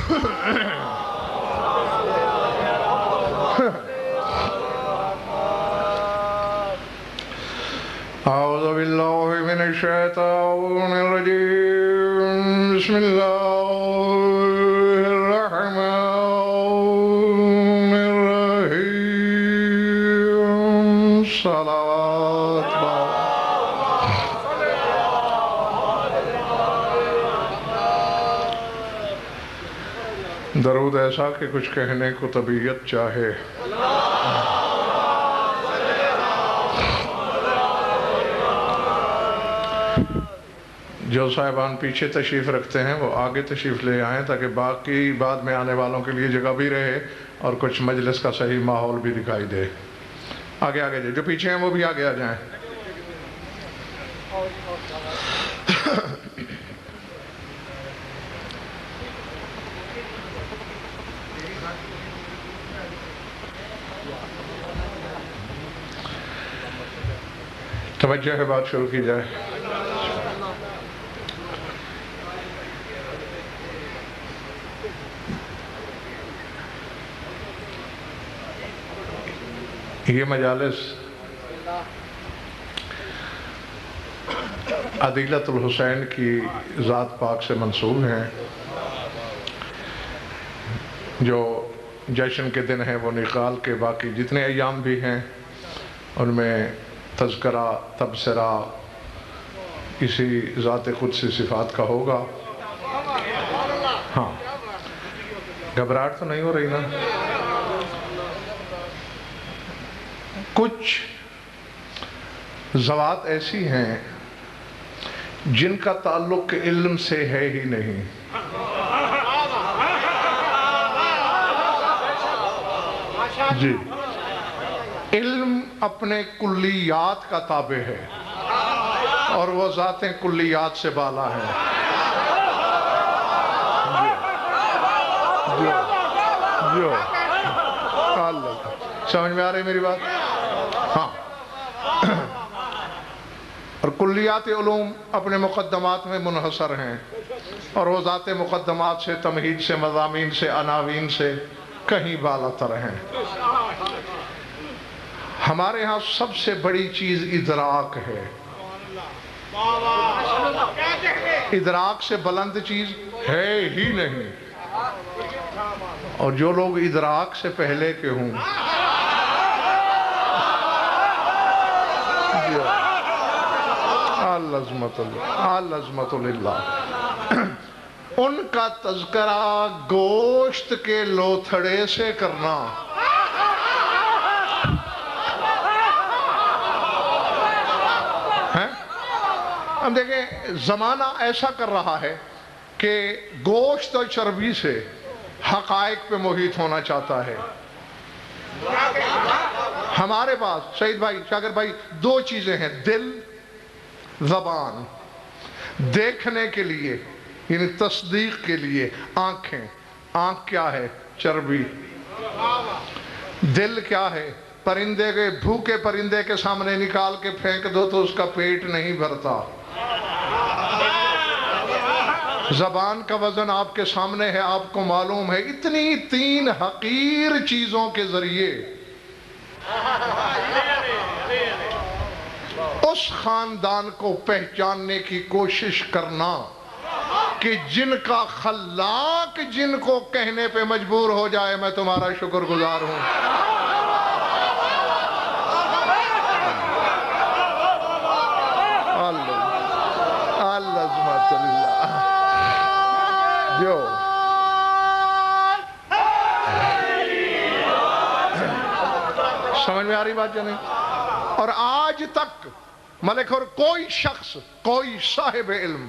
أعوذ بالله من الشيطان الرجيم بسم الله الرحمن الرحيم صلوات درود ایسا کہ کچھ کہنے کو طبیعت چاہے جو صاحبان پیچھے تشریف رکھتے ہیں وہ آگے تشریف لے آئیں تاکہ باقی بعد میں آنے والوں کے لیے جگہ بھی رہے اور کچھ مجلس کا صحیح ماحول بھی دکھائی دے. آگے آگے جو پیچھے ہیں وہ بھی آگے آ جائیں. توجہ ہے بات شروع کی جائے. یہ مجالس عدیلۃ الحسین کی ذات پاک سے منسوب ہیں. جو جشن کے دن ہیں وہ نکال کے باقی جتنے ایام بھی ہیں ان میں تذکرہ تبصرہ اسی ذات قدسی صفات کا ہوگا. ہاں گھبراہٹ تو نہیں ہو رہی نا؟ کچھ ذوات ایسی ہیں جن کا تعلق علم سے ہے ہی نہیں. جی علم اپنے کلیات کا تابع ہے اور وہ ذاتیں کلیات سے بالا ہیں. جو سمجھ میں آ رہی میری بات؟ ہاں. اور کلیات علوم اپنے مقدمات میں منحصر ہیں اور وہ ذات مقدمات سے تمہید سے مضامین سے عناوین سے کہیں بالا تر ہیں. ہمارے ہاں سب سے بڑی چیز ادراک ہے. ادراک سے بلند چیز ہے ہی نہیں. اور جو لوگ ادراک سے پہلے کے ہوں العظمت للہ ان کا تذکرہ گوشت کے لوتھڑے سے کرنا ہے. اب دیکھیں زمانہ ایسا کر رہا ہے کہ گوشت اور چربی سے حقائق پہ محیط ہونا چاہتا ہے. ہمارے پاس سعید بھائی شاکر بھائی دو چیزیں ہیں، دل زبان. دیکھنے کے لیے یعنی تصدیق کے لیے آنکھیں. آنکھ کیا ہے؟ چربی. دل کیا ہے؟ پرندے کے بھوکے پرندے کے سامنے نکال کے پھینک دو تو اس کا پیٹ نہیں بھرتا. زبان کا وزن آپ کے سامنے ہے، آپ کو معلوم ہے. اتنی تین حقیر چیزوں کے ذریعے اس خاندان کو پہچاننے کی کوشش کرنا کہ جن کا خلاق جن کو کہنے پہ مجبور ہو جائے میں تمہارا شکر گزار ہوں. العظمت للہ. جو سمجھ میں آ رہی بات یا نہیں؟ اور آج تک ملک اور کوئی شخص کوئی صاحب علم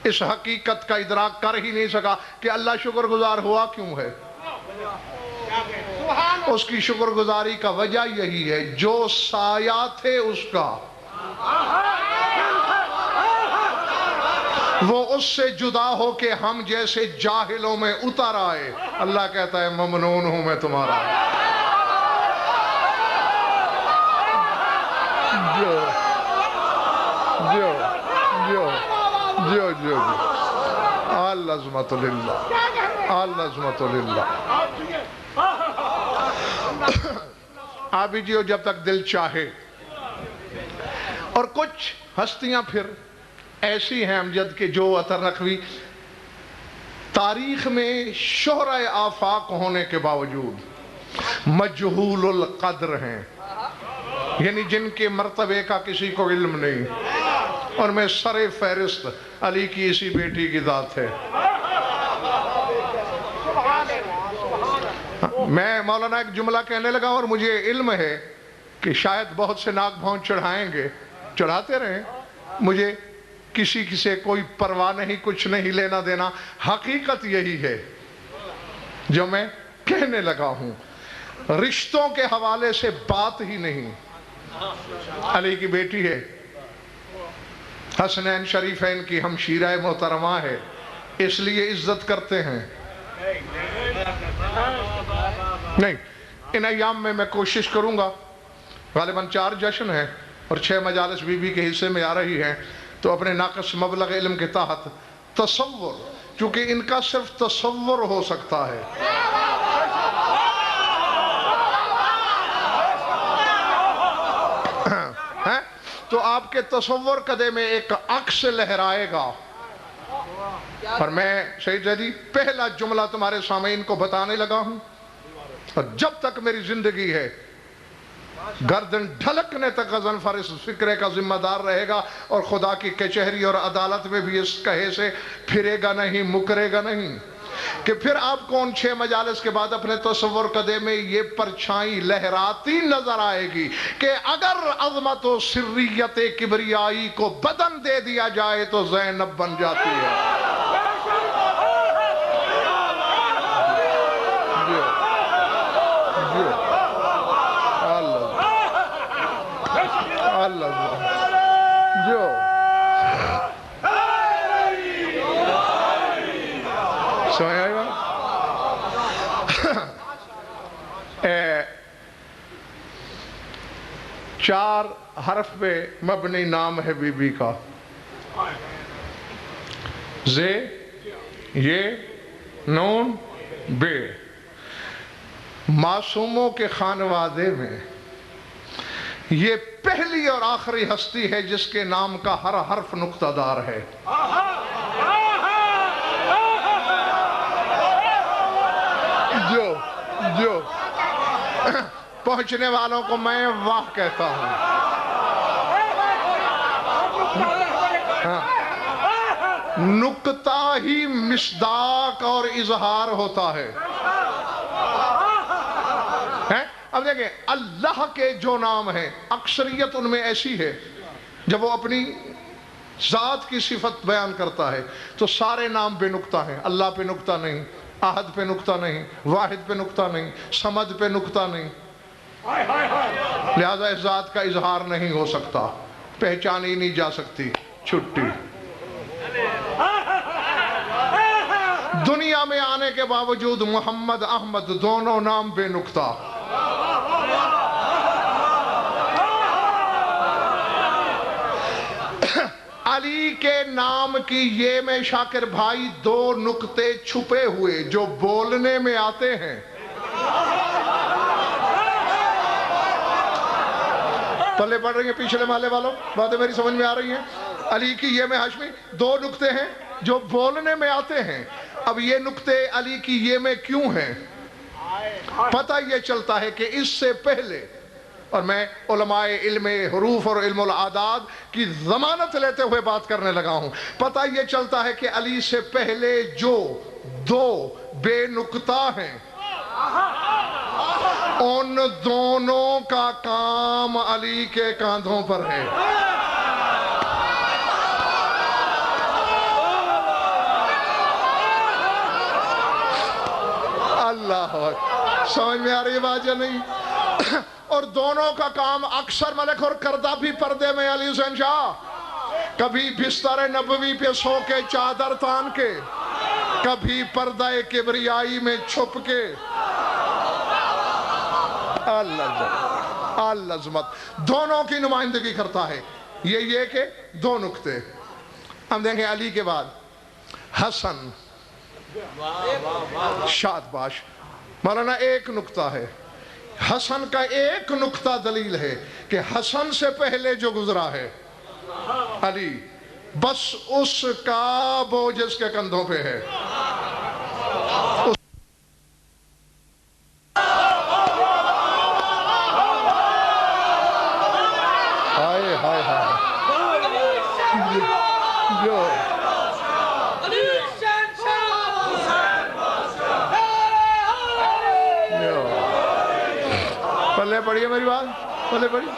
اس حقیقت کا ادراک کر ہی نہیں سکا کہ اللہ شکر گزار ہوا کیوں ہے. اس کی شکر گزاری کا وجہ یہی ہے جو سایہ تھے اس کا وہ اس سے جدا ہو کے ہم جیسے جاہلوں میں اتر آئے. اللہ کہتا ہے ممنون ہوں میں تمہارا. العظمت للہ. العظمت للہ. آپ بھی جیو جب تک دل چاہے. اور کچھ ہستیاں پھر ایسی ہیں امجد کہ جو اثر نقوی تاریخ میں شہرہ آفاق ہونے کے باوجود مجہول القدر ہیں، یعنی جن کے مرتبے کا کسی کو علم نہیں. اور میں سر فہرست علی کی اسی بیٹی کی ذات ہے. میں مولانا ایک جملہ کہنے لگا اور مجھے علم ہے کہ شاید بہت سے ناک بھون چڑھائیں گے، چڑھاتے رہیں، مجھے کسی سے کوئی پرواہ نہیں، کچھ نہیں لینا دینا. حقیقت یہی ہے جو میں کہنے لگا ہوں. رشتوں کے حوالے سے بات ہی نہیں. علی کی بیٹی ہے، حسنین شریفین کی ہمشیرہ محترمہ ہے، اس لیے عزت کرتے ہیں. نہیں، ان ایام میں کوشش کروں گا، غالباً 4 جشن ہیں اور 6 مجالس بی بی کے حصے میں آ رہی ہیں، تو اپنے ناقص مبلغ علم کے تحت تصور، چونکہ ان کا صرف تصور ہو سکتا ہے. تو آپ کے تصور کدے میں ایک عکس لہرائے گا. اور میں سید زیدی پہلا جملہ تمہارے سامعین کو بتانے لگا ہوں، اور جب تک میری زندگی ہے گردن ڈھلکنے تک غضنفر اس فکرے کا ذمہ دار رہے گا، اور خدا کی کچہری اور عدالت میں بھی اس کہے سے پھرے گا نہیں، مکرے گا نہیں، کہ پھر آپ کو ان 6 مجالس کے بعد اپنے تصور کدے میں یہ پرچھائی لہراتی نظر آئے گی کہ اگر عظمت و سریت کبریائی کو بدن دے دیا جائے تو زینب بن جاتی ہے. چار حرف پہ مبنی نام ہے بی بی کا. زے، یہ، نون، بے. معصوموں کے خانوادے میں یہ پہلی اور آخری ہستی ہے جس کے نام کا ہر حرف نقطہ دار ہے. جو پہنچنے والوں کو میں واہ کہتا ہوں. نقطہ ہی مصداق اور اظہار ہوتا ہے. اب دیکھیں اللہ کے جو نام ہیں اکثریت ان میں ایسی ہے، جب وہ اپنی ذات کی صفت بیان کرتا ہے تو سارے نام بے نقطہ ہیں. اللہ پہ نقطہ نہیں، احد پہ نقطہ نہیں، واحد پہ نقطہ نہیں، صمد پہ نقطہ نہیں. لہذا اس ذات کا اظہار نہیں ہو سکتا، پہچانی نہیں جا سکتی. چھٹی. دنیا میں آنے کے باوجود محمد احمد دونوں نام بے نقطہ. علی کے نام کی یہ میں شاکر بھائی 2 نقطے چھپے ہوئے جو بولنے میں آتے ہیں. پلے پڑھ رہی ہیں پچھلے محلے والوں؟ باتیں میری سمجھ میں آ رہی ہیں؟ علی کی یہ میں ہاشمی 2 نقطے ہیں جو بولنے میں آتے ہیں. اب یہ نقطے علی کی یہ میں کیوں ہیں؟ پتہ یہ چلتا ہے کہ اس سے پہلے، اور میں علماء علم حروف اور علم العداد کی ضمانت لیتے ہوئے بات کرنے لگا ہوں، پتہ یہ چلتا ہے کہ علی سے پہلے جو 2 بے نقطہ ہیں ان دونوں کا کام علی کے کاندھوں پر ہے. اللہ سمجھ میں آ رہی بات یا نہیں؟ اور دونوں کا کام اکثر ملک اور کردہ بھی پردے میں علی حسین شاہ، کبھی بستر نبوی پہ سو کے چادر تان کے، کبھی پردہ کبریائی میں چھپ کے. العظمت دونوں کی نمائندگی کرتا ہے. یہ کہ 2 نقطے. ہم دیکھیں علی کے بعد حسن، شاباش مولانا. ایک نقطہ ہے، حسن کا ایک نقطہ دلیل ہے کہ حسن سے پہلے جو گزرا ہے علی، بس اس کا بوجھ اس کے کندھوں پہ ہے. ہائے ہائے ہائے جو پلے پڑھیے میری بات، پلے پڑھیے.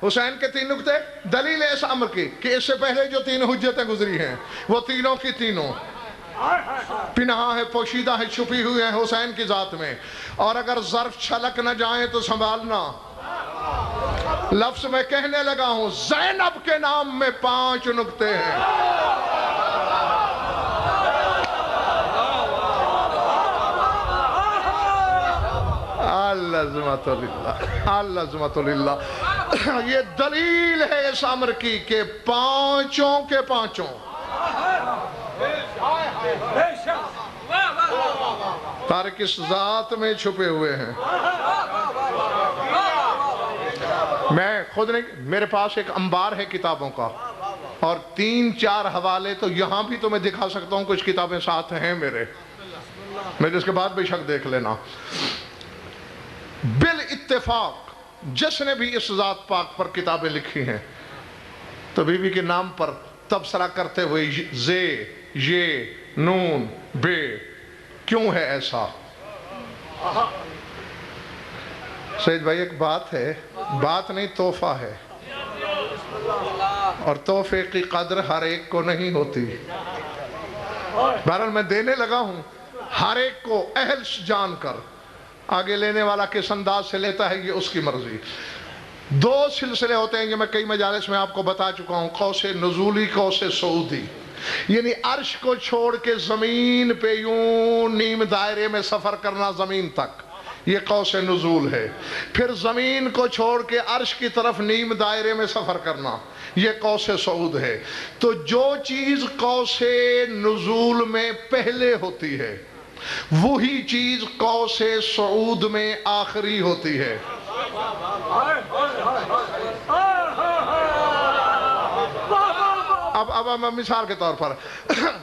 حسین کے 3 نقطے دلیل ہے اس امر کی کہ اس سے پہلے جو 3 حجتیں گزری ہیں وہ تینوں کی تینوں پنہا ہے، پوشیدہ ہے، چھپی ہوئی ہیں حسین کی ذات میں. اور اگر ظرف چھلک نہ جائیں تو سنبھالنا. لفظ میں کہنے لگا ہوں زینب کے نام میں 5 نقطے ہیں. العظمت للہ، العظمت للہ. یہ دلیل ہے اس امر کی کہ 5 کے 5 تارک اس ذات میں چھپے ہوئے ہیں. میں خود نہیں، میرے پاس ایک انبار ہے کتابوں کا، اور 3-4 حوالے تو یہاں بھی تمہیں دکھا سکتا ہوں. کچھ کتابیں ساتھ ہیں میرے اس کے بعد بے شک دیکھ لینا. بالاتفاق جس نے بھی اس ذات پاک پر کتابیں لکھی ہیں تو بی بی کے نام پر تبصرہ کرتے ہوئے زے، یہ، نون، بے. کیوں ہے ایسا؟ سید بھائی ایک بات ہے، بات نہیں تحفہ ہے، اور تحفے کی قدر ہر ایک کو نہیں ہوتی. بہرحال میں دینے لگا ہوں ہر ایک کو اہل جان کر. آگے لینے والا کس انداز سے لیتا ہے یہ اس کی مرضی. 2 سلسلے ہوتے ہیں یہ میں کئی مجالس میں آپ کو بتا چکا ہوں، قوس نزولی، قوس صعودی. یعنی عرش کو چھوڑ کے زمین پہ یوں نیم دائرے میں سفر کرنا زمین تک، یہ قوس نزول ہے. پھر زمین کو چھوڑ کے عرش کی طرف نیم دائرے میں سفر کرنا، یہ قوس صعود ہے. تو جو چیز قوس نزول میں پہلے ہوتی ہے وہی چیز قوس صعود میں آخری ہوتی ہے. اب مثال کے طور پر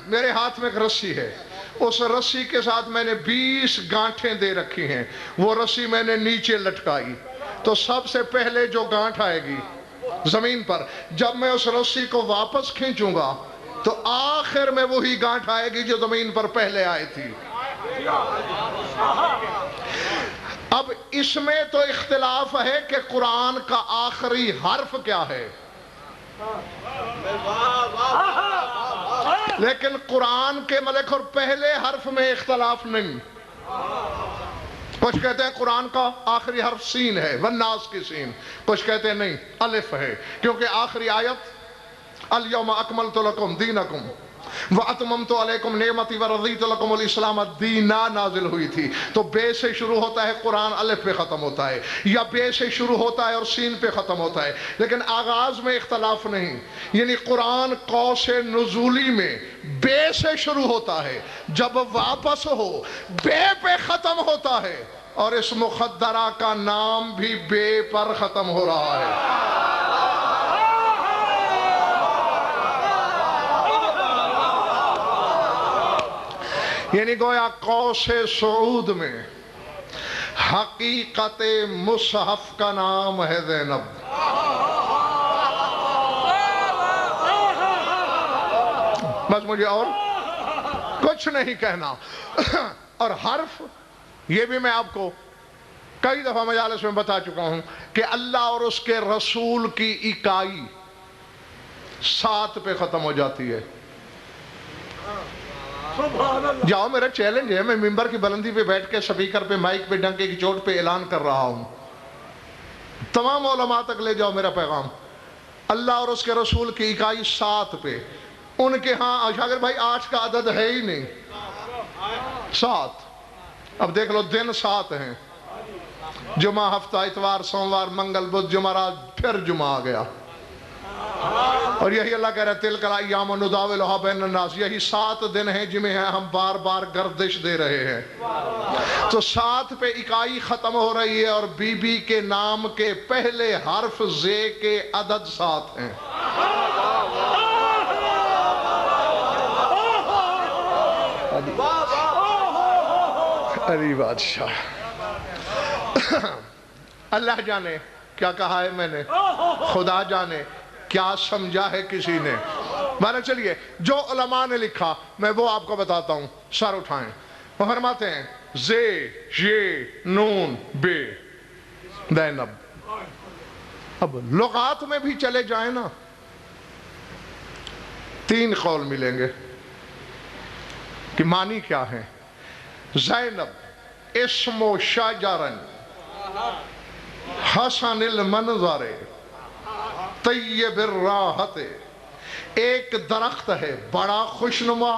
میرے ہاتھ میں ایک رسی ہے، اس رسی کے ساتھ میں نے 20 گانٹھیں دے رکھی ہیں. وہ رسی میں نے نیچے لٹکائی تو سب سے پہلے جو گانٹھ آئے گی زمین پر، جب میں اس رسی کو واپس کھینچوں گا تو آخر میں وہی گانٹھ آئے گی جو زمین پر پہلے آئی تھی. اب اس میں تو اختلاف ہے کہ قرآن کا آخری حرف کیا ہے، لیکن قرآن کے ملک اور پہلے حرف میں اختلاف نہیں. کچھ کہتے ہیں قرآن کا آخری حرف سین ہے، والناس کی سین. کچھ کہتے ہیں نہیں، الف ہے، کیونکہ آخری آیت الیوم اکملت لکم دینکم وَأَتْمَمْتُ عَلَيْكُمْ نِعْمَتِي وَرَضِيتُ لَكُمُ الْإِسْلَامَ دِینًا نازل ہوئی تھی. تو بے سے شروع ہوتا ہے قرآن، الف پہ ختم ہوتا ہے، یا بے سے شروع ہوتا ہے اور سین پہ ختم ہوتا ہے، لیکن آغاز میں اختلاف نہیں. یعنی قرآن قوس نزولی میں بے سے شروع ہوتا ہے، جب واپس ہو بے پہ ختم ہوتا ہے، اور اس مخدرہ کا نام بھی بے پر ختم ہو رہا ہے. یعنی گویا قوس صعود میں حقیقت مصحف کا نام ہے زینب. بس مجھے اور کچھ نہیں کہنا. اور حرف یہ بھی میں آپ کو کئی دفعہ مجالس میں بتا چکا ہوں کہ اللہ اور اس کے رسول کی اکائی 7 پہ ختم ہو جاتی ہے. جاؤ، میرا چیلنج ہے، میں ممبر کی بلندی پہ بیٹھ کے سپیکر پہ مائک پہ ڈنکے کی چوٹ پہ اعلان کر رہا ہوں. تمام علماء تک لے جاؤ میرا پیغام. اللہ اور اس کے رسول کی اکائی 7 پہ. ان کے ہاں شاگرد بھائی 8 کا عدد ہے ہی نہیں، 7. اب دیکھ لو دن 7 ہیں، جمعہ، ہفتہ، اتوار، سوموار، منگل، بدھ، جمعرات، پھر جمعہ آ گیا. اور یہی اللہ کہہ رہا ہے تِلْکَ الْأَيَّامُ نُدَاوِلُهَا بَيْنَ النَّاسِ، یہی 7 دن ہیں جنہیں ہم بار بار گردش دے رہے ہیں۔ تو 7 پہ اکائی ختم ہو رہی ہے، اور بی بی کے نام کے پہلے حرف زے کے عدد 7 ہیں۔ علی بادشاہ، اللہ جانے کیا کہا ہے میں نے، خدا جانے کیا سمجھا ہے کسی نے۔ مانا چلیے جو علماء نے لکھا میں وہ آپ کو بتاتا ہوں، سر اٹھائیں۔ وہ فرماتے ہیں زے یہ نون بے زینب۔ اب لغات میں بھی چلے جائیں نا، 3 قول ملیں گے کہ معنی کیا ہے۔ زینب اسم و شجرن حسن المنظر طیب الراحت، ایک درخت ہے بڑا خوشنما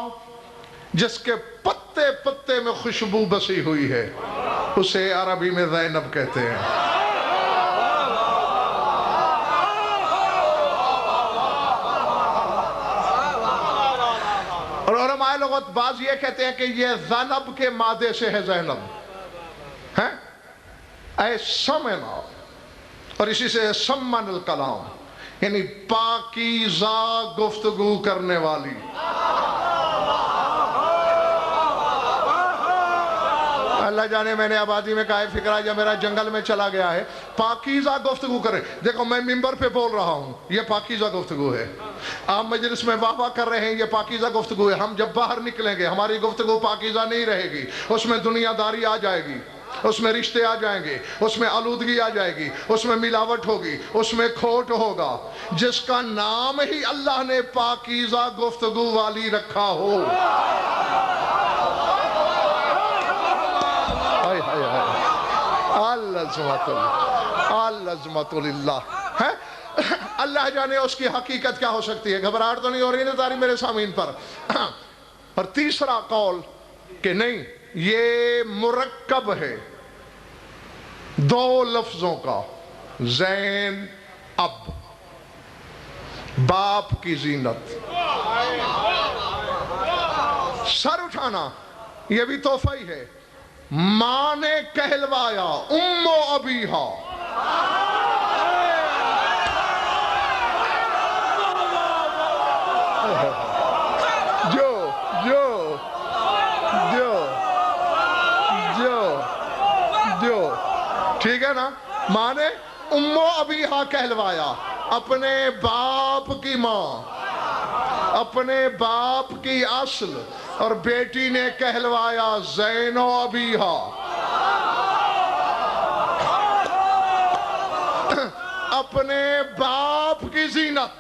جس کے پتے پتے میں خوشبو بسی ہوئی ہے، اسے عربی میں زینب کہتے ہیں۔ اور علماء لغت بعض یہ کہتے ہیں کہ یہ زینب کے مادے سے ہے زینب ہے، اے سمنا، اور اسی سے سمن الکلام، یعنی پاکیزہ گفتگو کرنے والی۔ اللہ جانے میں نے آبادی میں کہا ہے فکرہ یا میرا جنگل میں چلا گیا ہے، پاکیزہ گفتگو کرے۔ دیکھو میں ممبر پہ بول رہا ہوں، یہ پاکیزہ گفتگو ہے۔ آپ مجلس میں واہ واہ کر رہے ہیں، یہ پاکیزہ گفتگو ہے۔ ہم جب باہر نکلیں گے ہماری گفتگو پاکیزہ نہیں رہے گی، اس میں دنیا داری آ جائے گی، اس میں رشتے آ جائیں گے، اس میں آلودگی آ جائے گی، اس میں ملاوٹ ہوگی، اس میں کھوٹ ہوگا۔ جس کا نام ہی اللہ نے پاکیزہ گفتگو والی رکھا ہو، العظمت للہ ہے۔ اللہ جانے اس کی حقیقت کیا ہو سکتی ہے۔ گھبراہٹ تو نہیں ہو رہی نا تاری میرے سامعین پر۔ اور تیسرا قول کہ نہیں، یہ مرکب ہے 2 لفظوں کا، زین اب، باپ کی زینت۔ سر اٹھانا یہ بھی تحفہ ہی ہے۔ ماں نے کہلوایا ام و ابیہا، ٹھیک ہے نا، ماں نے ام و ابیہا کہلوایا، اپنے باپ کی ماں، اپنے باپ کی اصل، اور بیٹی نے کہلوایا زین و ابیہا۔ اپنے باپ کی زینت،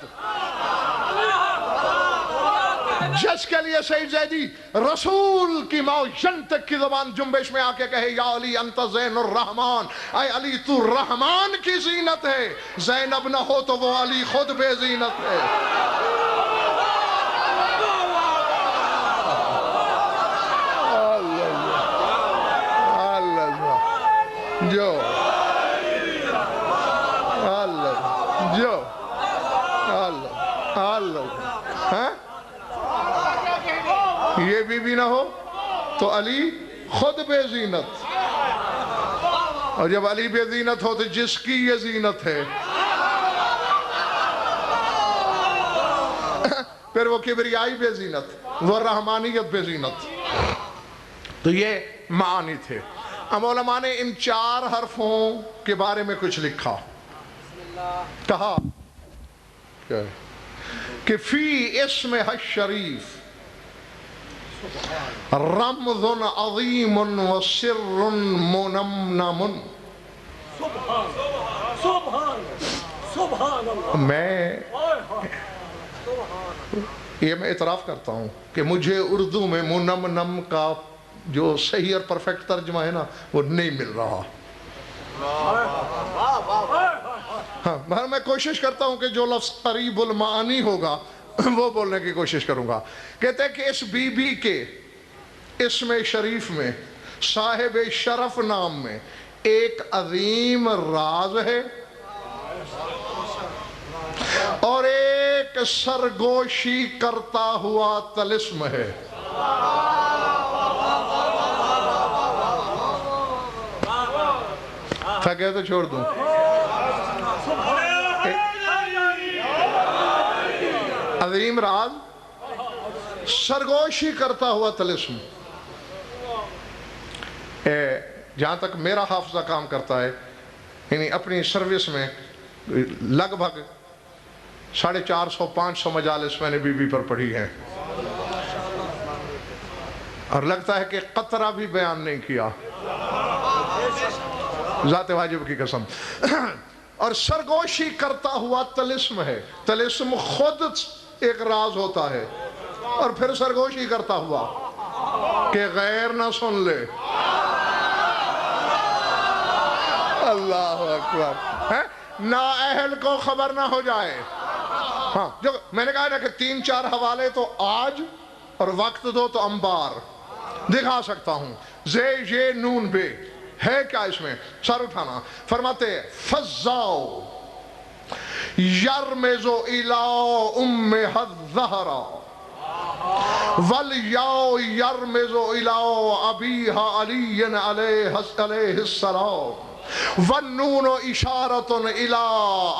جس کے لیے سید زیدی رسول کی معین تک کی زبان جنبش میں آ کے کہے یا علی انت زین الرحمن، اے علی تو رحمان کی زینت ہے، زینب نہ ہو تو وہ علی خود بے زینت ہے۔ جو اللہ جو اللہ یہ بھی نہ ہو تو علی خود بے زینت، اور جب علی بے زینت ہو تو جس کی یہ زینت ہے پھر وہ کبریائی بے زینت، وہ رحمانیت بے زینت۔ تو یہ معانی تھے۔ اب علماء نے ان 4 حرفوں کے بارے میں کچھ لکھا، کہا کہ فی اسم الشریف رمز عظیم و سر منمنم۔ میں اعتراف کرتا ہوں کہ مجھے اردو میں منمنم کا جو صحیح اور پرفیکٹ ترجمہ ہے نا وہ نہیں مل رہا۔ ہاں میں کوشش کرتا ہوں کہ جو لفظ قریب المعانی ہوگا وہ بولنے کی کوشش کروں گا۔ کہتے ہیں کہ اس بی بی کے اسم شریف میں صاحب شرف نام میں ایک عظیم راز ہے اور ایک ایک سرگوشی کرتا ہوا طلسم ہے. تھکے تو چھوڑ دوں. عظیم راز، سرگوشی کرتا ہوا طلسم. جہاں تک میرا حافظہ کام کرتا ہے، یعنی اپنی سروس میں لگ بھگ 450-500 مجالس میں نے بی بی پر پڑھی ہیں، اور لگتا ہے کہ قطرہ بھی بیان نہیں کیا، ذات واجب کی قسم. اور سرگوشی کرتا ہوا طلسم ہے. طلسم خود ایک راز ہوتا ہے، اور پھر سرگوشی کرتا ہوا کہ غیر نہ سن لے. اللہ اکبر. نااہل کو خبر نہ ہو جائے. ہاں، جو میں نے کہا نا کہ 3-4 حوالے تو آج اور وقت دو تو انبار دکھا سکتا ہوں. زے یہ نون بے ہے کیا اس میں؟ سر اٹھانا. فرماتے فزاؤ یرمزو الاؤ امہ الزہرا والیاؤ یرمزو الاؤ ابیہا علی علیہ السلام والنون اشارت الى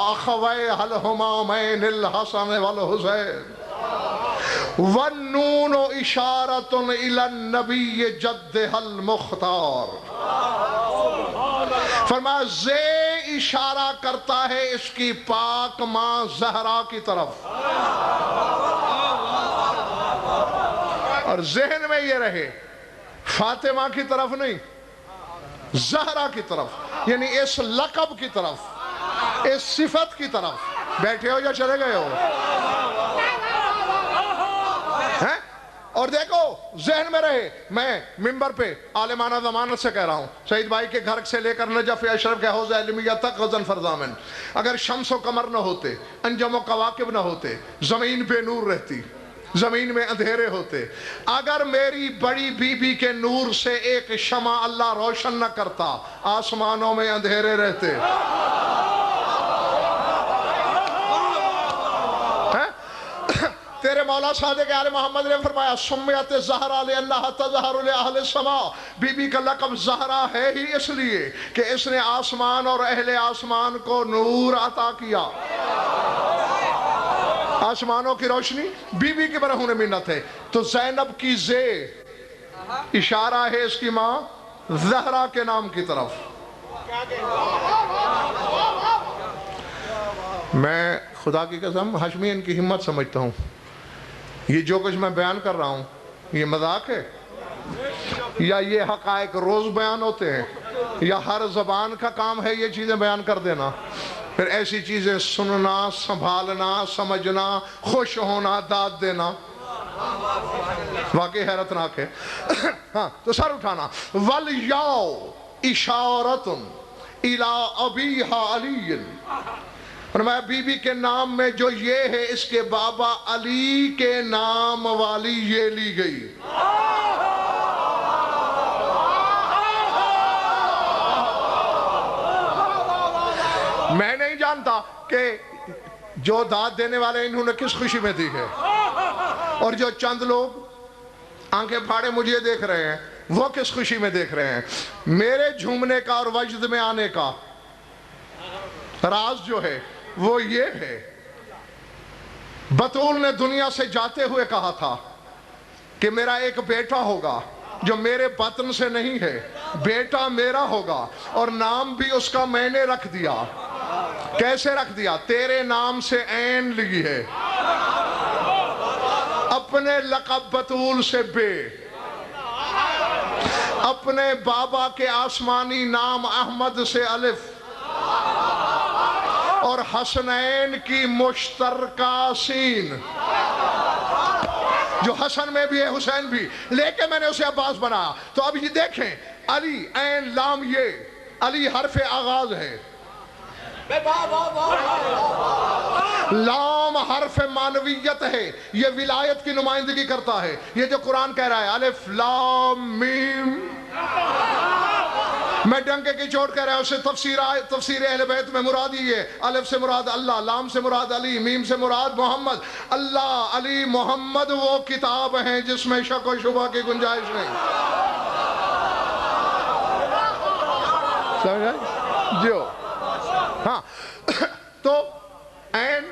اخویہ الہمامین الحسن والحسین والنون اشارت الى النبی جدہ المختار. فرمایا زے اشارہ کرتا ہے اس کی پاک ماں زہرا کی طرف، اور ذہن میں یہ رہے فاطمہ کی طرف نہیں، زہرا کی طرف، یعنی اس لقب کی طرف، اس صفت کی طرف. بیٹھے ہو یا چلے گئے ہو؟ اور دیکھو ذہن میں رہے، میں منبر پہ عالمانہ ضمانت سے کہہ رہا ہوں، سعید بھائی کے گھر سے لے کر نجف اشرف کے حوض علمیہ تک غزن فرزامن، اگر شمس و قمر نہ ہوتے، انجم و کواکب نہ ہوتے، زمین بے نور رہتی، زمین میں اندھیرے ہوتے. اگر میری بڑی بی بی کے نور سے ایک شمع اللہ روشن نہ کرتا، آسمانوں میں اندھیرے رہتے. تیرے مولا صادق آل محمد نے فرمایا سمیت زہرا لِأَنَّهَا تَظْهَرُ لِأَهْلِ السَّمَاءِ. بی بی کا لقب زہرا ہے ہی اس لیے کہ اس نے آسمان اور اہل آسمان کو نور عطا کیا. آسمانوں کی روشنی بی بی کے برہون منت ہے. تو زینب کی زے اشارہ ہے اس کی ماں زہرا کے نام کی طرف. میں خدا کی قسم ہاشمی ان کی ہمت سمجھتا ہوں. یہ جو کچھ میں بیان کر رہا ہوں یہ مذاق ہے یا یہ حقائق روز بیان ہوتے ہیں یا ہر زبان کا کام ہے یہ چیزیں بیان کر دینا؟ پھر ایسی چیزیں سننا، سنبھالنا، سمجھنا، خوش ہونا، داد دینا واقعی حیرتناک ہے. ہاں تو سر اٹھانا. وَلْيَوْ إِشَارَةٌ إِلَىٰ أَبِيهَا عَلِيٍّ. فرمایا بی بی کے نام میں جو یہ ہے اس کے بابا علی کے نام والی یہ لی گئی. میں نہیں جانتا کہ جو داد دینے والے انہوں نے کس خوشی میں دی ہے، اور جو چند لوگ آنکھیں پھاڑے مجھے دیکھ رہے ہیں وہ کس خوشی میں دیکھ رہے ہیں. میرے جھومنے کا اور وجد میں آنے کا راز جو ہے وہ یہ ہے، بطول نے دنیا سے جاتے ہوئے کہا تھا کہ میرا ایک بیٹا ہوگا جو میرے بطن سے نہیں ہے، بیٹا میرا ہوگا، اور نام بھی اس کا میں نے رکھ دیا. کیسے رکھ دیا؟ تیرے نام سے عین لگی ہے، اپنے لقب بطول سے بے، اپنے بابا کے آسمانی نام احمد سے الف، اور حسنین کی مشترکہ سین، جو حسن میں بھی ہے حسین بھی، لے کے میں نے اسے عباس بنایا. تو اب یہ دیکھیں علی عین لام، یہ علی حرف آغاز ہے، لام حرف معنویت ہے، یہ ولایت کی نمائندگی کرتا ہے. یہ جو قرآن کہہ رہا ہے الف لام میم میں ڈنکے کی چوٹ کہہ رہا ہوں، اسے تفسیر اہل بیت میں مراد یہ ہے، الف سے مراد اللہ، لام سے مراد علی، میم سے مراد محمد۔ اللہ، علی، محمد وہ کتاب ہیں جس میں شک و شبہ کی گنجائش نہیں۔ سمجھ آئی؟ جو ہاں تو عین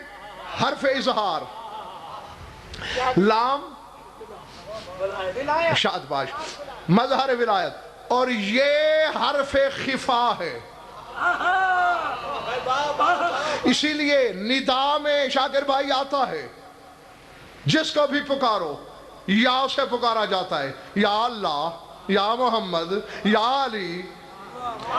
حرف اظہار، لام شاد باش مظہر ولایت، اور یہ حرف خفا ہے۔ اسی لیے ندا میں شاکر بھائی آتا ہے، جس کو بھی پکارو یا سے پکارا جاتا ہے، یا اللہ، یا محمد، یا علی۔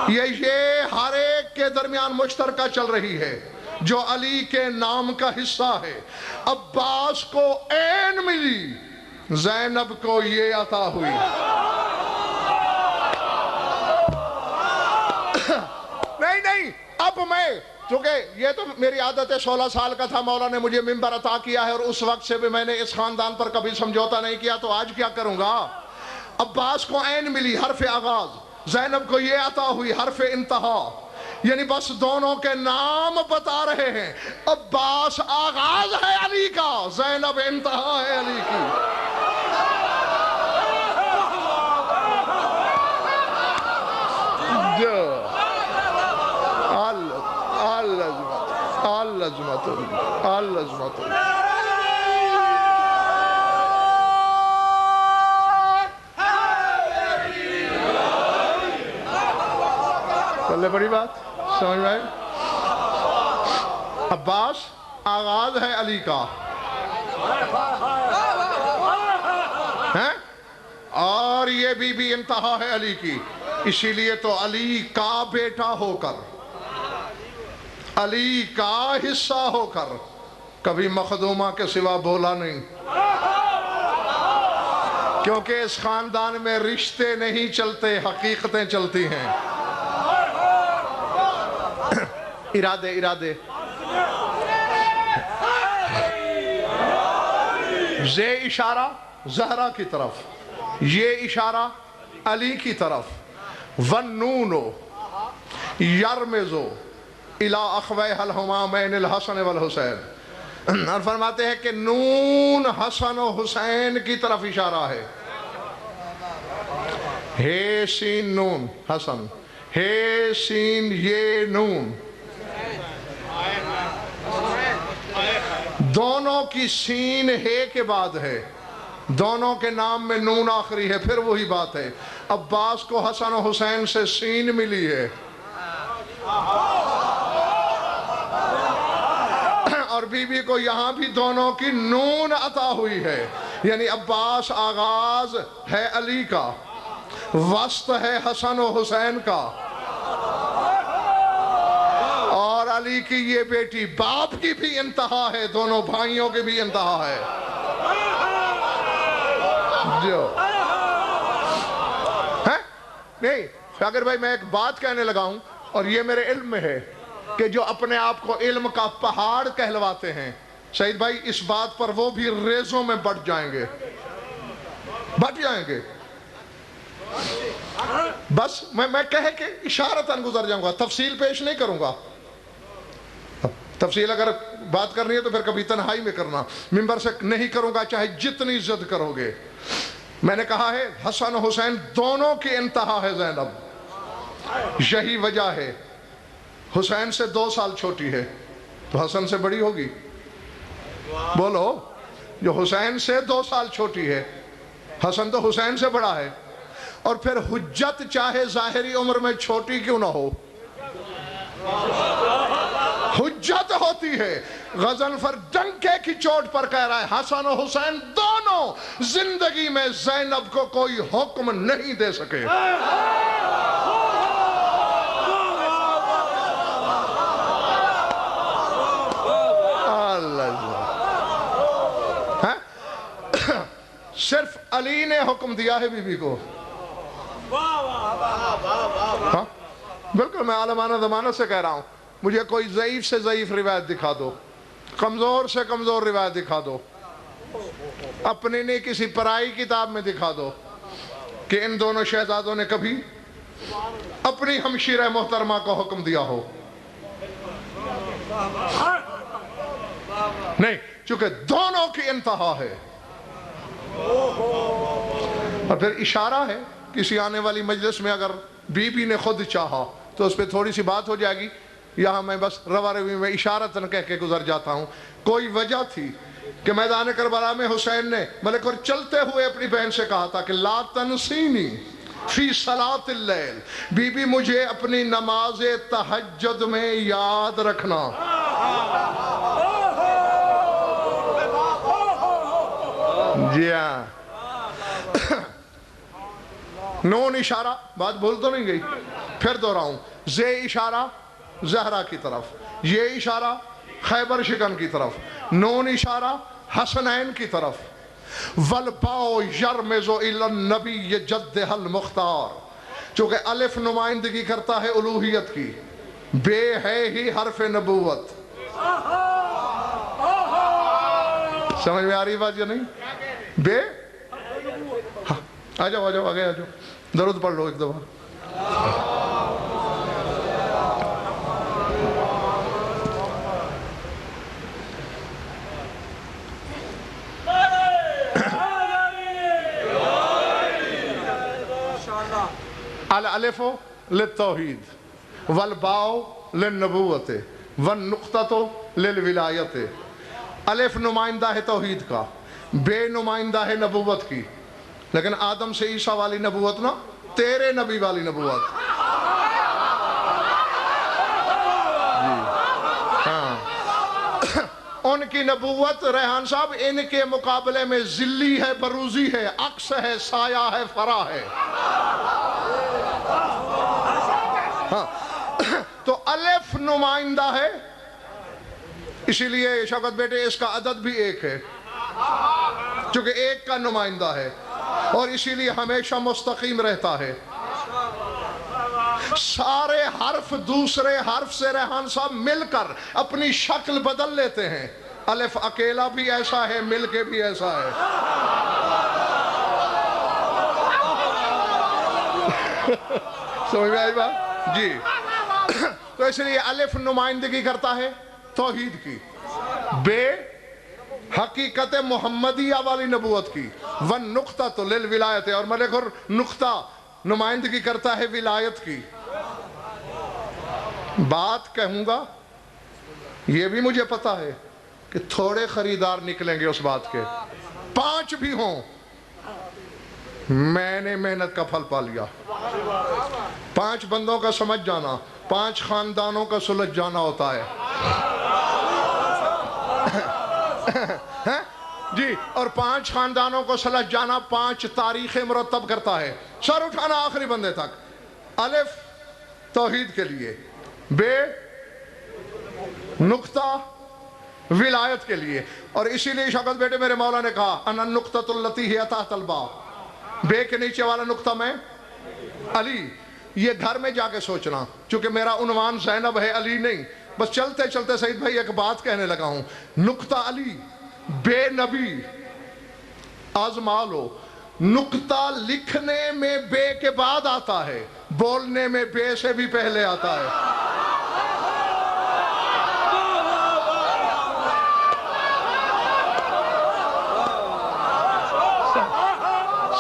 یہ ہر ایک کے درمیان مشترکہ چل رہی ہے جو علی کے نام کا حصہ ہے۔ عباس کو عین ملی، زینب کو یہ عطا ہوئی۔ نہیں اب میں، چونکہ یہ تو میری عادت ہے، 16 سال کا تھا مولا نے مجھے منبر عطا کیا ہے، اور اس وقت سے بھی میں نے اس خاندان پر کبھی سمجھوتا نہیں کیا، تو آج کیا کروں گا؟ عباس کو عین ملی، حرف آغاز، زینب کو یہ عطا ہوئی، حرف انتہا، یعنی بس دونوں کے نام بتا رہے ہیں۔ عباس آغاز ہے علی کا، زینب انتہا ہے علی کی۔ اللہزمت پلے بڑی بات سمجھ میں آئی؟ عباس آغاز ہے علی کا، اور یہ بھی انتہا ہے علی کی۔ اسی لیے تو علی کا بیٹا ہو کر، علی کا حصہ ہو کر کبھی مخدومہ کے سوا بولا نہیں، کیونکہ اس خاندان میں رشتے نہیں چلتے، حقیقتیں چلتی ہیں۔ ارادے زے اشارہ زہرا کی طرف، یہ اشارہ علی کی طرف۔ وَالنُّونُ یرمزو اِلَىٰ أَخْوَيْهَا الْحُمَامَيْنِ الْحَسَنِ وَالْحُسَيْنِ، اور فرماتے ہیں کہ نون حسن و حسین کی طرف اشارہ ہے۔ ہے سین نون حسن، ہے سین یہ نون، دونوں کی سین ہے کے بعد ہے، دونوں کے نام میں نون آخری ہے، پھر وہی بات ہے۔ عباس کو حسن و حسین سے سین ملی ہے، اور بی بی کو یہاں بھی دونوں کی نون عطا ہوئی ہے، یعنی عباس آغاز ہے علی کا، وسط ہے حسن و حسین کا، اور علی کی یہ بیٹی باپ کی بھی انتہا ہے، دونوں بھائیوں کی بھی انتہا ہے۔ جو نہیں شاکر بھائی، میں ایک بات کہنے لگا ہوں، اور یہ میرے علم میں ہے کہ جو اپنے آپ کو علم کا پہاڑ کہلواتے ہیں، سعید بھائی اس بات پر وہ بھی ریزوں میں بٹ جائیں گے، بس میں کہہ کے اشارتاً گزر جاؤں گا، تفصیل پیش نہیں کروں گا۔ تفصیل اگر بات کرنی ہے تو پھر کبھی تنہائی میں کرنا، منبر سے نہیں کروں گا چاہے جتنی ضد کرو گے۔ میں نے کہا ہے حسن و حسین دونوں کی انتہا ہے زینب، یہی وجہ ہے۔ حسین سے 2 سال چھوٹی ہے تو حسن سے بڑی ہوگی، بولو، جو حسین سے 2 سال چھوٹی ہے، حسن تو حسین سے بڑا ہے۔ اور پھر حجت چاہے ظاہری عمر میں چھوٹی کیوں نہ ہو، حجت ہوتی ہے۔ غضنفر ڈنکے کی چوٹ پر کہہ رہا ہے حسن و حسین دونوں زندگی میں زینب کو کوئی حکم نہیں دے سکے۔ صرف علی نے حکم دیا ہے بی بی کو، بالکل میں عالمانہ ضمانت سے کہہ رہا ہوں، مجھے کوئی ضعیف سے ضعیف روایت دکھا دو، کمزور سے کمزور روایت دکھا دو، اپنی نہیں کسی پرائی کتاب میں دکھا دو کہ ان دونوں شہزادوں نے کبھی اپنی ہمشیرہ محترمہ کو حکم دیا ہو؟ نہیں، چونکہ دونوں کی انتہا ہے۔ اور پھر اشارہ ہے، کسی آنے والی مجلس میں اگر بی بی نے خود چاہا تو اس پہ تھوڑی سی بات ہو جائے گی، یہاں میں بس روا روی میں اشارتاً کہہ کے گزر جاتا ہوں۔ کوئی وجہ تھی کہ میدان کربلا میں حسین نے ملک اور چلتے ہوئے اپنی بہن سے کہا تھا کہ لا تنسینی فی صلاۃ اللیل، بی بی مجھے اپنی نماز تہجد میں یاد رکھنا۔ جی ہاں، نون اشارہ، بات بھول تو نہیں گئی؟ پھر دوہراؤں، زے اشارہ زہرا کی طرف، یہ اشارہ خیبر شکن کی طرف، نون اشارہ حسنین کی طرف۔ والباء یرمز الی النبی جدہ المختار، چونکہ الف نمائندگی کرتا ہے الوہیت کی، بے ہے ہی حرف نبوت۔ سمجھ میں آ رہی بات یا نہیں؟ بے آ جاؤ آگے آ جاؤ، درود پڑھ لو ایک دفعہ۔ الالف للتوحید، والباء للنبوت، والنقطہ للولایت۔ الف نمائندہ ہے توحید کا، بے نمائندہ ہے نبوت کی، لیکن آدم سے عیسیٰ والی نبوت نا، تیرے نبی والی نبوت۔ ہاں، ان کی نبوت ریحان صاحب ان کے مقابلے میں ذلی ہے، بروزی ہے، عکس ہے، سایہ ہے، فرا ہے۔ ہاں، تو الف نمائندہ ہے، اسی لیے شوکت بیٹے اس کا عدد بھی ایک ہے، چونکہ ایک کا نمائندہ ہے، اور اسی لیے ہمیشہ مستقیم رہتا ہے۔ سارے حرف دوسرے حرف سے ریحان صاحب مل کر اپنی شکل بدل لیتے ہیں، الف اکیلا بھی ایسا ہے، مل کے بھی ایسا ہے۔ سمجھ میں آئی بات؟ جی، تو اس لیے الف نمائندگی کرتا ہے توحید کی، بے حقیقت محمدیہ والی نبوت کی، والنقطہ للولایت، اور ملک اور نقطہ نمائندگی کرتا ہے ولایت کی۔ بات کہوں گا، یہ بھی مجھے پتا ہے کہ تھوڑے خریدار نکلیں گے اس بات کے، 5 بھی ہوں، میں نے محنت کا پھل پا لیا۔ 5 بندوں کا سمجھ جانا، 5 خاندانوں کا سلجھ جانا ہوتا ہے۔ جی، اور 5 خاندانوں کو سلجھ جانا 5 تاریخیں مرتب کرتا ہے، سر اٹھانا آخری بندے تک۔ الف توحید کے لیے، بے نقطہ ولایت کے لیے، اور اسی لیے شوکت بیٹے میرے مولا نے کہا ان النقطۃ التی ہی تحت الباء، بے کے نیچے والا نقطہ میں علی۔ یہ گھر میں جا کے سوچنا، چونکہ میرا عنوان زینب ہے، علی نہیں۔ بس چلتے چلتے سعید بھائی ایک بات کہنے لگا ہوں، نقطہ علی، بے نبی، آزما لو۔ نقطہ لکھنے میں بے کے بعد آتا ہے، بولنے میں بے سے بھی پہلے آتا ہے۔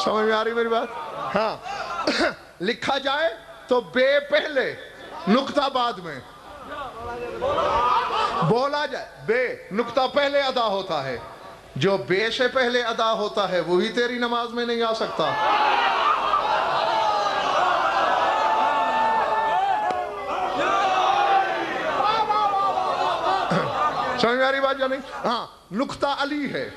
سمجھ میں آ رہی میری بات؟ ہاں، لکھا جائے تو بے پہلے، نقطہ بعد میں، بولا جائے بے، نقطہ پہلے ادا ہوتا ہے۔ جو بے سے پہلے ادا ہوتا ہے وہی تیری نماز میں نہیں آ سکتا۔ سمجھ میں آ رہی بات یا نہیں؟ ہاں، نقطہ علی ہے۔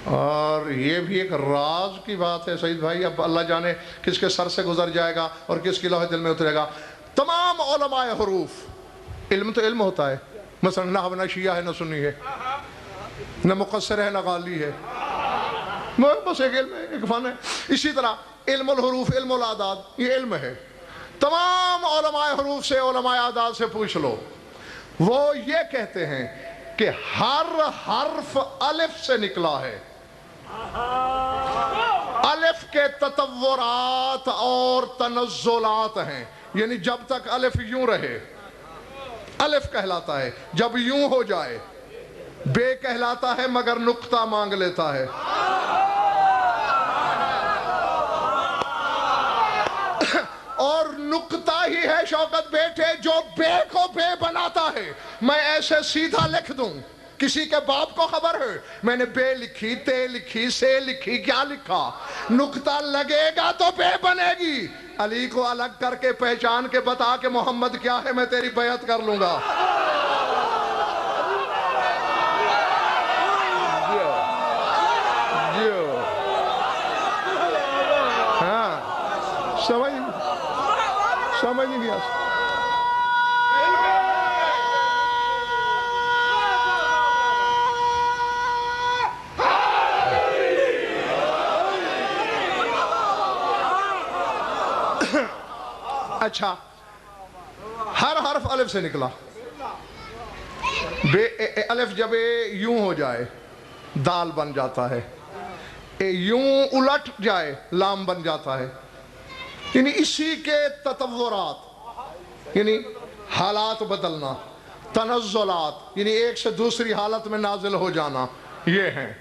اور یہ بھی ایک راز کی بات ہے سعید بھائی، اب اللہ جانے کس کے سر سے گزر جائے گا اور کس کی لوح دل میں اترے گا۔ تمام علماء حروف، علم تو علم ہوتا ہے، مثلا نہ شیعہ ہے نہ سنی ہے، نہ مقصر ہے نہ غالی ہے، بس ایک علم ہے، ایک فن ہے۔ اسی طرح علم الحروف، علم الاعداد، یہ علم ہے۔ تمام علماء حروف سے، علماء اعداد سے پوچھ لو، وہ یہ کہتے ہیں کہ ہر حرف الف سے نکلا ہے۔ الف کے تطورات اور تنزلات ہیں، یعنی جب تک الف یوں رہے الف کہلاتا ہے، جب یوں ہو جائے بے کہلاتا ہے مگر نقطہ مانگ لیتا ہے. اور نقطہ ہی ہے شوکت بیٹے جو بے کو بے بناتا ہے. میں ایسے سیدھا لکھ دوں، کسی کے باپ کو خبر ہے میں نے بے لکھی، تے لکھی، سے لکھی، کیا لکھا؟ نقطہ لگے گا تو بے بنے گی. علی کو الگ کر کے پہچان کے بتا کہ محمد کیا ہے، میں تیری بیعت کر لوں گا. ہاں سمجھ نہیں گیا. اچھا، ہر حرف الف سے نکلا. الف جب یوں ہو جائے دال بن جاتا ہے، یوں الٹ جائے لام بن جاتا ہے. یعنی اسی کے تطورات، یعنی حالات بدلنا، تنزلات یعنی ایک سے دوسری حالت میں نازل ہو جانا، یہ ہیں.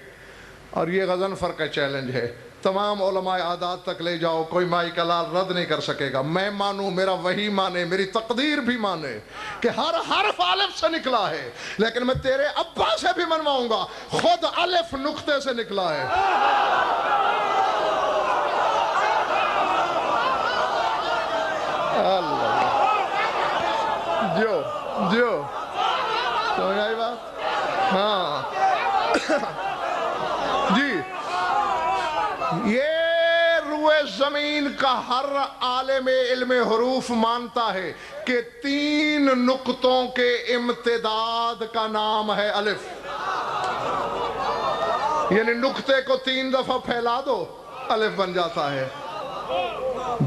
اور یہ غضنفر کا چیلنج ہے. تمام علماء عادات تک لے جاؤ، کوئی مائی کا لال رد نہیں کر سکے گا. میں مانوں، میرا وحی مانے، میری تقدیر بھی مانے کہ ہر حرف الف سے نکلا ہے، لیکن میں تیرے ابا سے بھی منواؤں گا خود الف نقطے سے نکلا ہے. اللہ جو سمجھ آئی بات؟ ہاں جی. یہ روئے زمین کا ہر عالم علم حروف مانتا ہے کہ 3 نقطوں کے امتداد کا نام ہے الف. یعنی نقطے کو 3 دفعہ پھیلا دو الف بن جاتا ہے.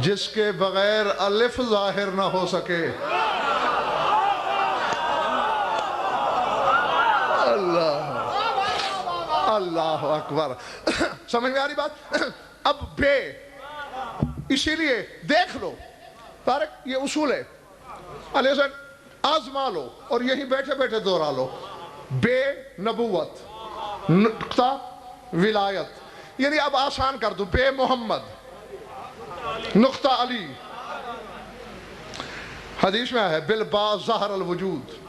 جس کے بغیر الف ظاہر نہ ہو سکے. اللہ اکبر. سمجھ میں آ رہی بات؟ اب بے، اسی لیے دیکھ لو طارق، یہ اصول ہے، علیہ السلام آزما لو اور یہیں بیٹھے بیٹھے دہرا لو. بے نبوت، نقطہ ولایت. یعنی اب آسان کر دو، بے محمد، نقطہ علی. حدیث میں ہے بالبا ظہر الوجود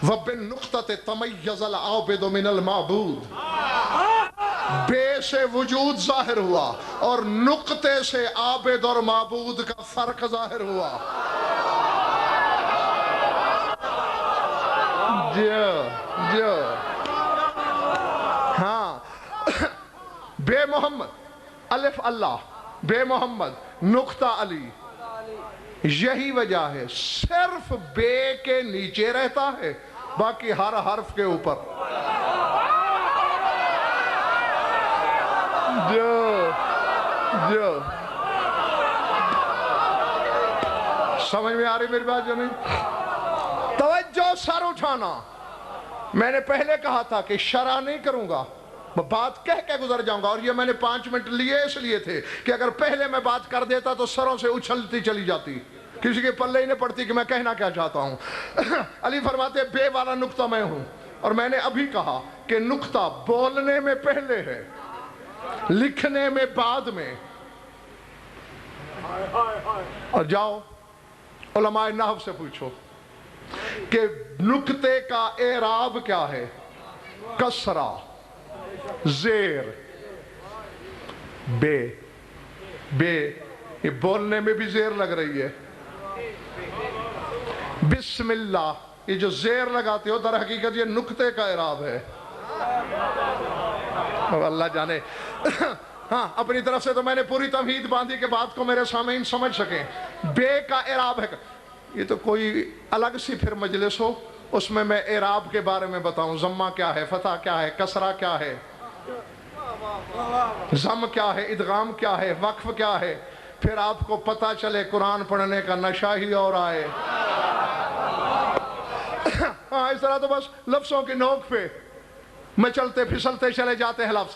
وبالنقطہ تمیز العابد من المعبود. بے سے وجود ظاہر ہوا اور نقطے سے عابد اور معبود کا فرق ظاہر ہوا. جو ہاں، بے محمد الف اللہ، بے محمد نقطہ علی. یہی وجہ ہے صرف بے کے نیچے رہتا ہے، باقی ہر حرف کے اوپر. جو سمجھ میں آ رہی میری بات جو نہیں؟ توجہ، سر اٹھانا. میں نے پہلے کہا تھا کہ شرح نہیں کروں گا، بات کہہ کے گزر جاؤں گا. اور یہ میں نے 5 منٹ لیے اس لیے تھے کہ اگر پہلے میں بات کر دیتا تو سروں سے اچھلتی چلی جاتی، کسی کے پلے ہی نہیں پڑتی کہ میں کہنا کیا چاہتا ہوں. علی فرماتے بے والا نقطہ میں ہوں. اور میں نے ابھی کہا کہ نقطہ بولنے میں پہلے ہے، لکھنے میں بعد میں. اور جاؤ علماء نحو سے پوچھو کہ نقطے کا اعراب کیا ہے. کسرہ، زیر، بے. یہ بولنے میں بھی زیر لگ رہی ہے. بسم اللہ، یہ جو زیر لگاتے ہو در حقیقت یہ نقطے کا اعراب ہے. اللہ جانے. ہاں، اپنی طرف سے تو میں نے پوری تمہید باندھی کہ بات کو میرے سامعین سمجھ سکیں. بے کا اعراب ہے. یہ تو کوئی الگ سی پھر مجلس ہو، اس میں اعراب کے بارے میں بتاؤں. ضمہ کیا ہے، فتح کیا ہے، کسرہ کیا ہے، ضم کیا ہے، ادغام کیا ہے، وقف کیا ہے. پھر آپ کو پتہ چلے قرآن پڑھنے کا نشہ ہی اور آئے. ہاں، اس طرح تو بس لفظوں کی نوک پہ میں چلتے پھسلتے چلے جاتے ہیں لفظ.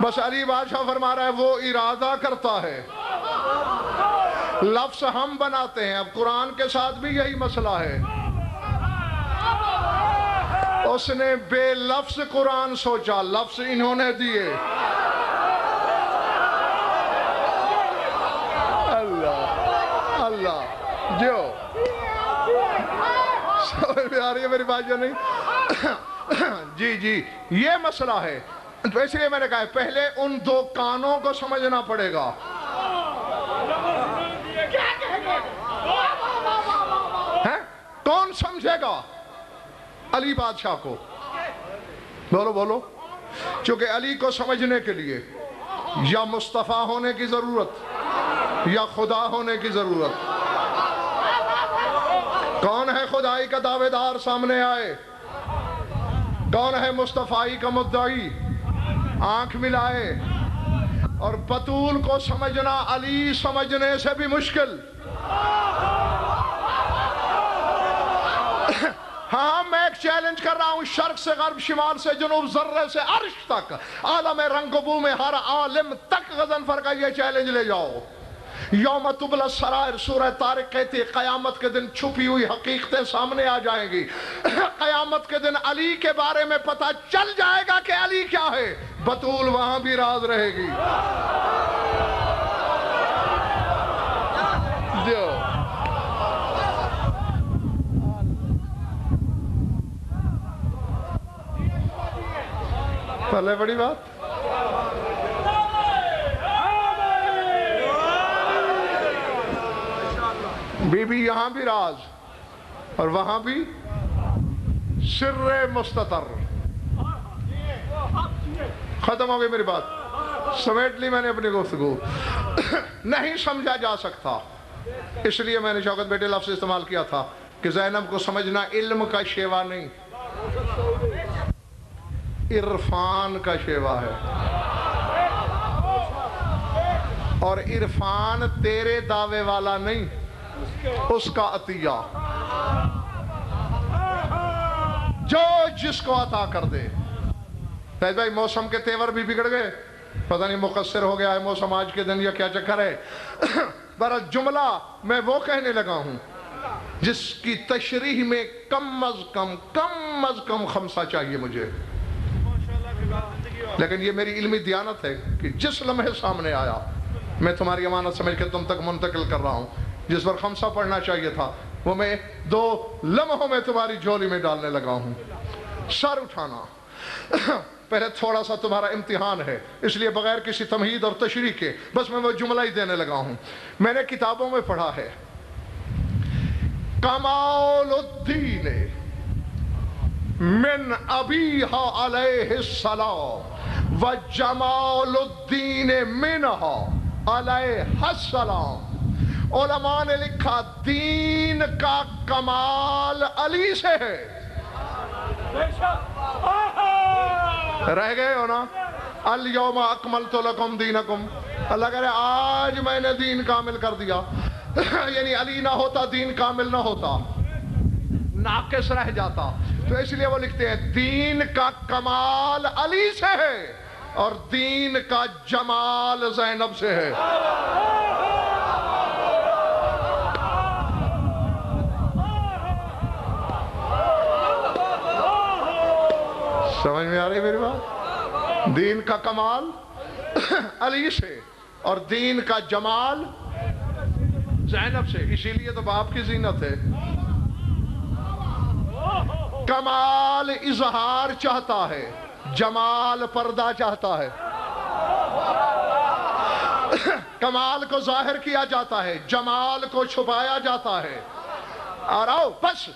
بس علی بادشاہ فرما رہا ہے وہ ارادہ کرتا ہے، لفظ ہم بناتے ہیں۔ اب قرآن کے ساتھ بھی یہی مسئلہ ہے، اس نے بے لفظ قرآن سوچا، لفظ انہوں نے دیے۔ اللہ اللہ جو سمجھ میں آ رہی ہے میری بات جو نہیں؟ جی یہ مسئلہ ہے۔ تو اس لیے میں نے کہا ہے پہلے ان دو کانوں کو سمجھنا پڑے گا۔ کون سمجھے گا؟ علی بادشاہ کو۔ بولو بولو۔ چونکہ علی کو سمجھنے کے لیے یا مصطفیٰ ہونے کی ضرورت یا خدا ہونے کی ضرورت۔ کون ہے خدائی کا دعوے دار؟ سامنے آئے۔ کون ہے مصطفیٰ کا مدعی؟ آنکھ ملائے۔ اور بطول کو سمجھنا علی سمجھنے سے بھی مشکل۔ ہاں میں ایک چیلنج کر رہا ہوں، شرق سے غرب، شمال سے جنوب، ذرے سے عرش تک، عالم رنگ و بو میں ہر عالم تک غضنفر کا یہ چیلنج لے جاؤ۔ یوم تبلی السرائر، سورہ طارق کہتی ہے قیامت کے دن چھپی ہوئی حقیقتیں سامنے آ جائیں گی۔ قیامت کے دن علی کے بارے میں پتہ چل جائے گا کہ علی کیا ہے، بطول وہاں بھی راز رہے گی۔ پہلے بڑی بات۔ بی بی یہاں بھی راز اور وہاں بھی سر مستتر۔ ختم ہو گئی میری بات، سمیٹ لی میں نے اپنی گفتگو۔ نہیں سمجھا جا سکتا، اس لیے میں نے شوکت بیٹے لفظ استعمال کیا تھا کہ زینب کو سمجھنا علم کا شیوا نہیں، عرفان کا شیوا ہے۔ اور عرفان تیرے دعوے والا نہیں، اس کا عطیہ، جو جس کو عطا کر دے۔ فیض بھائی موسم کے تیور بھی بگڑ گئے، پتہ نہیں مقصر ہو گیا ہے موسم آج کے دن یا کیا چکر ہے۔ برحال جملہ میں وہ کہنے لگا ہوں جس کی تشریح میں کم از کم خمسہ چاہیے مجھے، لیکن یہ میری علمی دیانت ہے کہ جس لمحے سامنے آیا میں تمہاری امانت سمجھ کے تم تک منتقل کر رہا ہوں۔ جس پر خمسہ پڑھنا چاہیے تھا وہ میں 2 لمحوں میں تمہاری جھولی میں ڈالنے لگا ہوں۔ سر اٹھانا پہلے تھوڑا سا تمہارا امتحان ہے، اس لیے بغیر کسی تمہید اور تشریح کے بس میں وہ جملہ ہی دینے لگا ہوں۔ میں نے کتابوں میں پڑھا ہے کمال الدین من ابیہا علیہ السلام و جمال الدین منہا علیہ السلام۔ علماء نے لکھا دین کا کمال علی سے ہے۔ رہ گئے ہو نا؟ الیوم اکملت لکم دینکم، اللہ کہہ رہے آج میں نے دین کامل کر دیا۔ یعنی علی نہ ہوتا دین کامل نہ ہوتا، ناقص رہ جاتا۔ تو اس لیے وہ لکھتے ہیں دین کا کمال علی سے ہے اور دین کا جمال زینب سے ہے۔ سمجھ میں آ رہی ہے میری بات؟ دین کا کمال علی سے اور دین کا جمال زینب سے، اسی لیے تو باپ کی زینت ہے۔ کمال اظہار چاہتا ہے، جمال پردہ چاہتا ہے۔ کمال کو ظاہر کیا جاتا ہے، جمال کو چھپایا جاتا ہے۔ اور آؤ بس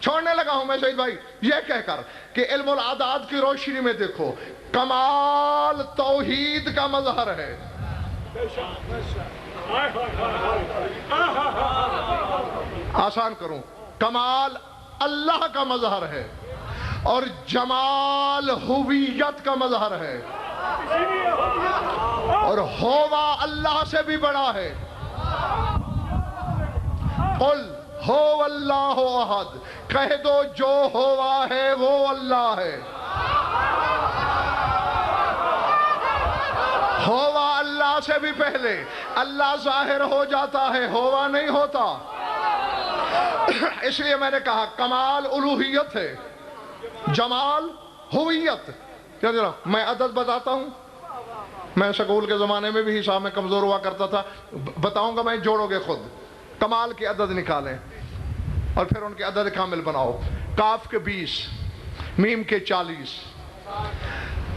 چھوڑنے لگا ہوں میں سعید بھائی یہ کہہ کر کہ علم الاعداد کی روشنی میں دیکھو، کمال توحید کا مظہر ہے، آسان کروں، کمال اللہ کا مظہر ہے اور جمال ہویت کا مظہر ہے، اور ہوا اللہ سے بھی بڑا ہے۔ قل ہو اللہ احد، کہہ دو جو ہوا ہے وہ اللہ ہے۔ ہوا اللہ سے بھی پہلے اللہ ظاہر ہو جاتا ہے، ہوا نہیں ہوتا۔ اس لیے میں نے کہا کمال الوہیت ہے، جمال ہویت۔ میں عدد بتاتا ہوں، میں سکول کے زمانے میں بھی حساب میں کمزور ہوا کرتا تھا، بتاؤں گا میں، جوڑو گے خود، کمال کے عدد نکالیں اور پھر ان کے عدد کامل بناؤ۔ کاف کے 20، میم کے 40،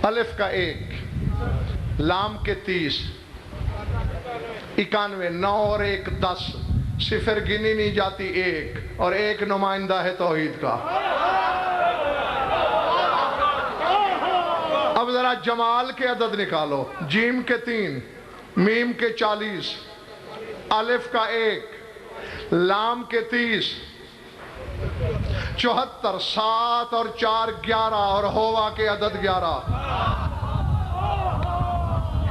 الف کا 1، لام کے 30، 91، 9 اور 1 10، صفر گنی نہیں جاتی 1، اور 1 نمائندہ ہے توحید کا۔ اب ذرا جمال کے عدد نکالو، جیم کے 3، میم کے 40، الف کا 1، لام کے 30، 74، 7 اور 4 11، اور ہوا کے عدد 11،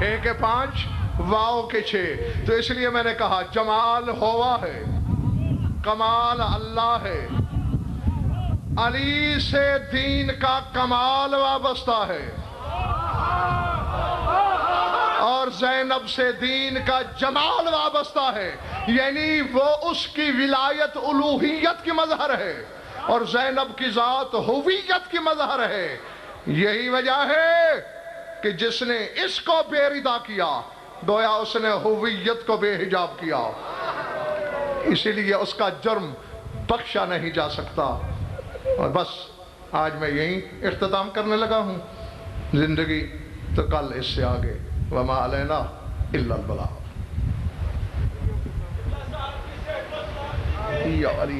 1 کے 5، واو کے 6۔ تو اس لیے میں نے کہا جمال ہوا ہے، کمال اللہ ہے۔ علی سے دین کا کمال وابستہ ہے، اور زینب سے دین کا جمال وابستہ ہے، یعنی وہ اس کی ولایت الوہیت کی مظہر ہے اور زینب کی ذات ہویت کی مظہر ہے۔ یہی وجہ ہے کہ جس نے اس کو بے ردا کیا گویا اس نے ہویت کو بے حجاب کیا، اسی لیے اس کا جرم بخشا نہیں جا سکتا۔ اور بس آج میں یہیں اختتام کرنے لگا ہوں، زندگی تو کل اس سے آگے، وما علینا الا البلاغ۔ یا علی